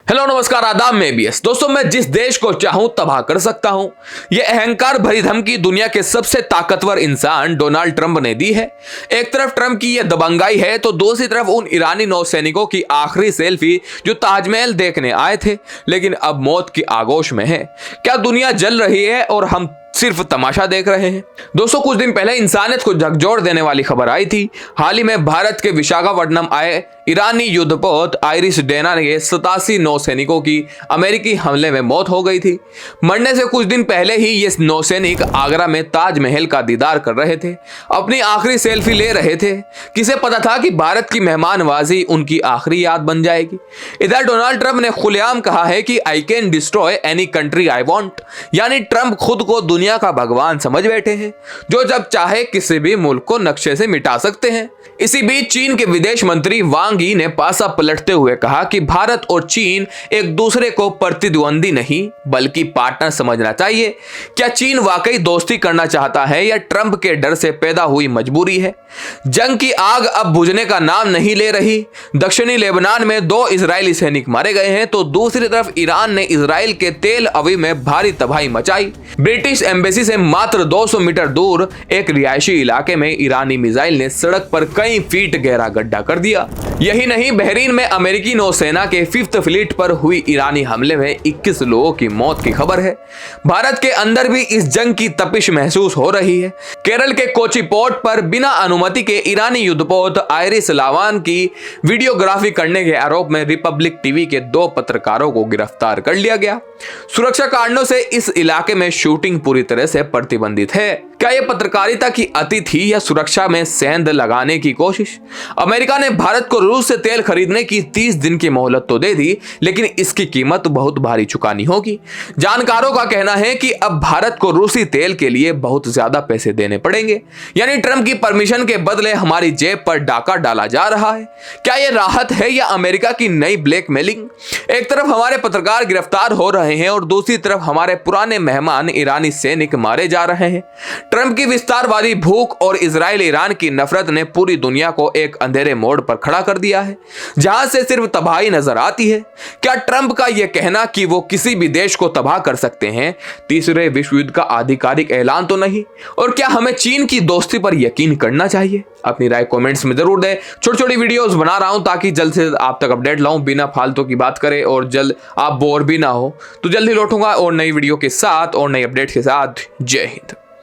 Hello नमस्कार आदाब में बीएस दोस्तों, मैं जिस देश को चाहूं तबाह कर सकता हूं, यह अहंकार भरी धमकी दुनिया के सबसे ताकतवर इंसान डोनाल्ड ट्रंप ने दी है। एक तरफ ट्रंप की यह दबंगाई है तो दूसरी तरफ उन ईरानी नौसैनिकों की आखिरी सेल्फी जो ताजमहल देखने आए थे लेकिन अब मौत की आगोश में है। क्या दुनिया जल रही है और हम सिर्फ तमाशा देख रहे हैं? दोस्तों, कुछ दिन पहले इंसानियत को झकझोर देने वाली खबर आई थी। हाल ही में भारत के विशाखापट्टनम आए ईरानी युद्धपोत आइरिस डेना के 87 नौसैनिकों की अमेरिकी हमले में मौत हो गई थी। मरने से कुछ दिन पहले ही ये नौसैनिक आगरा में ताजमहल का दीदार कर रहे थे, अपनी आखिरी सेल्फी ले रहे थे। किसे पता था कि भारत की मेहमानवाजी उनकी आखिरी याद बन जाएगी। इधर डोनाल्ड ट्रंप ने खुलेआम कहा है कि I can destroy any country I want, यानी ट्रंप खुद को दुनिया का भगवान समझ बैठे हैं, जो जब चाहे किसी भी मुल्क को नक्शे से मिटा सकते हैं। इसी बीच चीन के विदेश मंत्री वांग यी ने पासा पलटते हुए कहा कि भारत और चीन एक दूसरे को प्रतिद्वंदी नहीं बल्कि पार्टनर समझना चाहिए। क्या चीन वाकई दोस्ती करना चाहता है या ट्रंप के डर से पैदा हुई मजबूरी है? जंग की आग अब बुझने का नाम नहीं ले रही। दक्षिणी लेबनान में 2 इजरायली सैनिक मारे गए हैं तो दूसरी तरफ ईरान ने इजराइल के तेल अवीव में भारी तबाही मचाई। ब्रिटिश एम्बेसी से मात्र 200 मीटर दूर एक रिहायशी इलाके में ईरानी मिसाइल ने सड़क पर कई फीट गहरा गड्ढा कर दिया। यही नहीं, बहरीन में अमेरिकी नौसेना के 5th फ्लीट पर हुई ईरानी हमले में 21 लोगों की मौत की खबर है। भारत के अंदर भी इस जंग की तपिश महसूस हो रही है। केरल के कोची पोर्ट पर बिना अनुमति के ईरानी युद्धपोत आइरिस लावान की वीडियोग्राफी करने के आरोप में रिपब्लिक टीवी के 2 पत्रकारों को गिरफ्तार कर लिया गया। सुरक्षा कारणों से इस इलाके में शूटिंग पूरी तरह से प्रतिबंधित है। क्या यह पत्रकारिता की अति थी या सुरक्षा में सेंध लगाने की कोशिश? अमेरिका ने भारत को रूस से तेल खरीदने की 30 दिन की मोहलत तो दे दी, लेकिन इसकी कीमत बहुत भारी चुकानी होगी। जानकारों का कहना है कि अब भारत को रूसी तेल के लिए बहुत ज्यादा पैसे देने पड़ेंगे, यानी ट्रंप की परमिशन के बदले हमारी जेब पर डाका डाला जा रहा है। क्या यह राहत है या अमेरिका की नई ब्लैकमेलिंग? एक तरफ हमारे पत्रकार गिरफ्तार हो रहे हैं और दूसरी तरफ हमारे पुराने मेहमान ईरानी सैनिक मारे जा रहे हैं। ट्रंप की विस्तारवादी भूख और इजराइल ईरान की नफरत ने पूरी दुनिया को एक अंधेरे मोड़ पर खड़ा कर दिया है, जहां से सिर्फ तबाही नजर आती है। क्या ट्रंप का यह कहना कि वो किसी भी देश को तबाह कर सकते हैं तीसरे विश्व युद्ध का आधिकारिक ऐलान तो नहीं? और क्या हमें चीन की दोस्ती पर यकीन करना चाहिए? अपनी राय कमेंट्स में जरूर दें। छोटी छोटी वीडियोस बना रहा हूं ताकि जल्द से आप तक अपडेट लाऊं, बिना फालतू की बात करें और जल्द आप बोर भी ना हो। तो जल्द ही लौटूंगा और नई वीडियो के साथ और नई अपडेट के साथ। जय हिंद।